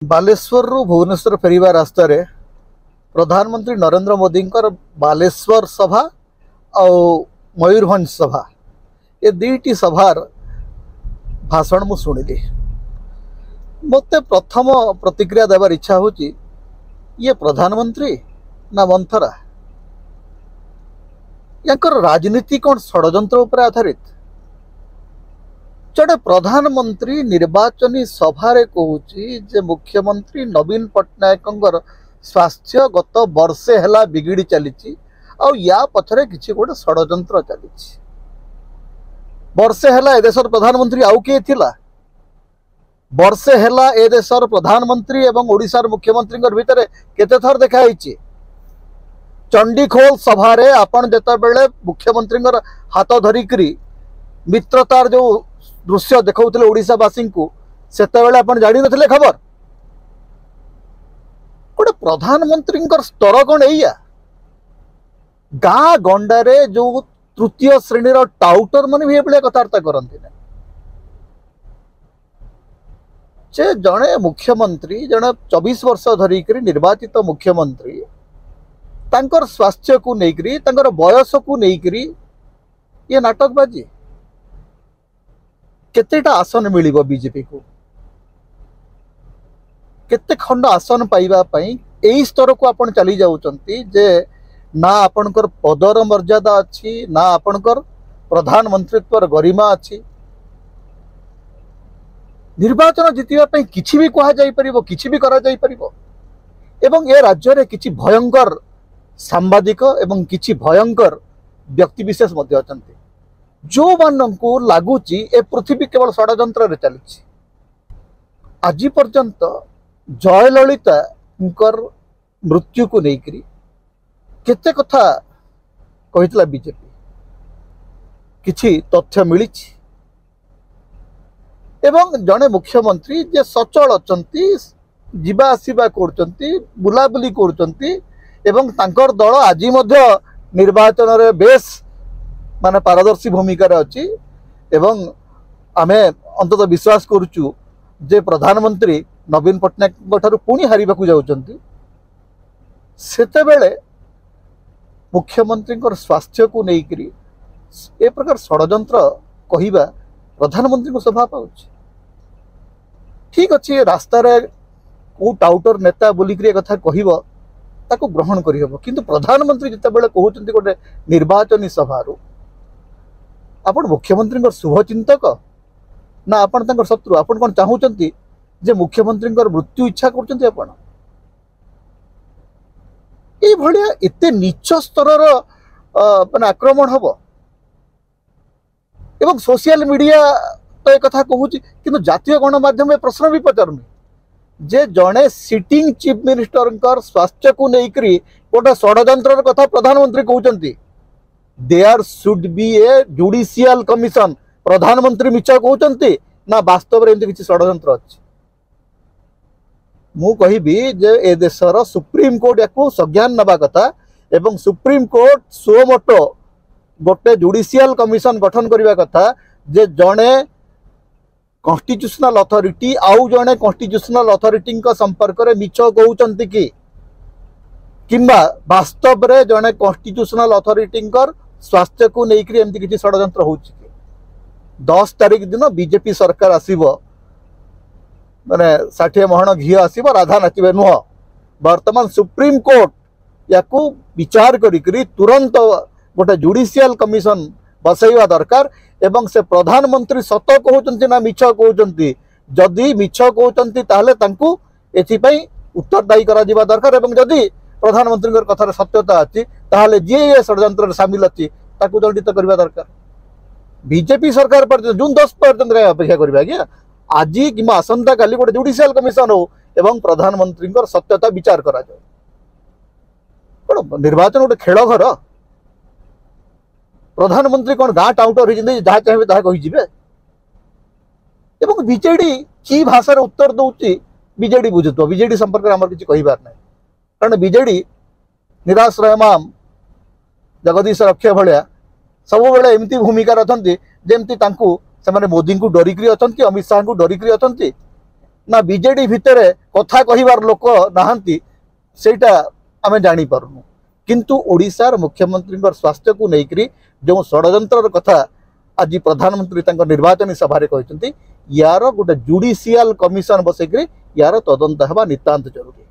बालेश्वर रु भुवनेश्वर फेरिबा रास्ता रे प्रधानमंत्री नरेंद्र मोदी बालेश्वर सभा और मयूरभंज सभा ये दुईटी सभार भाषण मु शुणिली। मत प्रथम प्रतिक्रिया देवार इच्छा होची ये प्रधानमंत्री ना मंथरा याकर राजनीति कौन षड्यंत्र उपर आधारित। जड़े प्रधानमंत्री निर्वाचनी सभारे कहूची जे मुख्यमंत्री नवीन पट्टनायक स्वास्थ्य गत वर्षे हेला बिगिड़ी चली और या पछरे किछि गोटे षड्यंत्र चली। वर्षे हेला ए देशर प्रधानमंत्री आउ किए थिला? वर्षे हेला ए देशर प्रधानमंत्री एवं ओडिशार मुख्यमंत्री भितर केते थर देखा होईची? चंडीखोल सभारे आपण जेता बेले मुख्यमंत्री हाथ धरिकरी मित्रतार जो दृश्य देखौथिले ओडिशावासी को सेते बेले आपण जानि नथिले खबर? गोटे प्रधानमंत्री स्तर कौन एया? गाँ गंडारे जो तृतीय श्रेणीर टाउटर माने भी एभलिया कथबार्ता करती ना। जे जड़े मुख्यमंत्री जड़े 24 वर्ष धरिक निर्वाचित मुख्यमंत्री तांकर स्वास्थ्य को लेकरी तांकर बयस को लेकरी ये नाटकबाजी। केतेटा आसन मिलिबो बीजेपी को? केते खंड आसन पाइबा पई एई स्तर को आपण चली जाउचंती जे ना आपणकर पदर मर्यादा अच्छी ना आपणकर प्रधानमंत्रीत्वर गरिमा अच्छी। निर्वाचन जितिबा पई किछि भी कहा जाई परिबो, किछि भी करा जाई परिबो। एवं ए राज्य रे किछि भयंकर सांबादिक एवं किछि भयंकर व्यक्ति विशेष मध्य अछंती जो माननकु लागुची ए पृथ्वी केवल षड्यंत्र रे चलीछि। आज पर्यंत जयललिता मृत्यु को लेकरी केते कथा कहितला बीजेपी किछि तथ्य मिली एवं जड़े मुख्यमंत्री जे सचल अछंती जीवा आसीबा करचंती बुलाबुली करचंती एवं तांकर दल आज मध्य निर्वाचन रे बेस माने पारदर्शी भूमिका रे अछि एवं आमे अंतत विश्वास करूचु जे प्रधानमंत्री नवीन पट्टनायक ठारू पुणी हारिबा को जाउचंती। सेते बेले मुख्यमंत्री स्वास्थ्य को लेकरी ए प्रकार षड्यंत्र कहिबा प्रधानमंत्री को स्वभाव पाउछि। ठीक अच्छे रास्ता रे को टाउटर नेता बोलिक कथा कहब ताको ग्रहण करहब किंतु प्रधानमंत्री जिते बेले कहते गोटे निर्वाचनी सभारू आपण मुख्यमंत्री शुभचिंतक ना आपण तांकर शत्रु? आपण कौन चाहूचंती जे मुख्यमंत्री मृत्यु इच्छा करचंती? आपण ए भलिया एते नीच स्तर माने आक्रमण हबो एवं सोशल मीडिया तो एक कथा कहूची किंतु जातीय गणमाध्यम प्रश्न भी पचारुनी जे जड़े सिटिंग चीफ मिनिस्टर स्वास्थ्य को लेकरी गोटे षड्यंत्र कथा प्रधानमंत्री कहते there should be a judicial commission. प्रधानमंत्री मिछ कहते ना वास्तव में एमती किसी षड्यंत्र अच्छी? मु कहिबी जे ए देशर सुप्रीम कोर्ट याकू संज्ञान नबा कथा एवं सुप्रीम कोर्ट सोमोटो गोटे जुडिशियल कमिशन गठन करबा कथा जे जड़े कॉन्स्टिट्यूशनल अथॉरिटी आउ जड़े कॉन्स्टिट्यूशनल अथॉरिटी संपर्क में मिछ कहते कि किंबा वास्तव में जड़े कॉन्स्टिट्यूशनल अथॉरिटी स्वास्थ्य को लेकर एमती किसी षड्यंत्र हो? 10 तारिख दिन बीजेपी सरकार आसीबो माने 60 महण घी आसीबो राधा नाचिबे नुह। वर्तमान सुप्रीम कोर्ट याकू विचार करी तुरंत गोटे जुडिशियल कमिशन बसैवा दरकार एवं से प्रधानमंत्री सत कहते ना मिछ कहते? जदि मिछ कहते ताहले तांकू एथिपई उत्तरदायी करा जिबा दरकार एवं जदि प्रधानमंत्री कथार सत्यता अच्छी ताहले जे ये षड्यंत्र शामिल अच्छी ताकू दंडित करबा दरकार। बीजेपी सरकार पर जून 10 पर्यंत अपेक्षा करिबा आज्ञा आज कि आसंता काली गोटे जुडिशियल कमिशन हो एवं प्रधानमंत्री सत्यता विचार करा जाए। निर्वाचन गोटे खेल घर? प्रधानमंत्री कौन गाँ टाउटर होती जहाँ चाहिए ताहा कहीजिबे? एवं बीजेडी की भाषा उत्तर दौची बीजेडी बुझुथो? बीजेडी संपर्क में किसी कहबार ना कारण बीजेडी निराश्रय माम जगदीश रक्षा भाया सब बेले एमती भूमिका अच्छा जमती से मोदी को डरिकी अच्छा अमित शाह को डरिकी अच्छा ना बीजेडी भितर कथा कहिबार लोक नाहंती सेटा आमे जानी पारुनु किंतु ओडिशार मुख्यमंत्री स्वास्थ्य को लेकर जो षड्यंत्र कथा आज प्रधानमंत्री निर्वाचन सभा कहते यार गोटे जुडिशियल कमिशन बसैक यार तदंत हेबा नितांत जरूरी।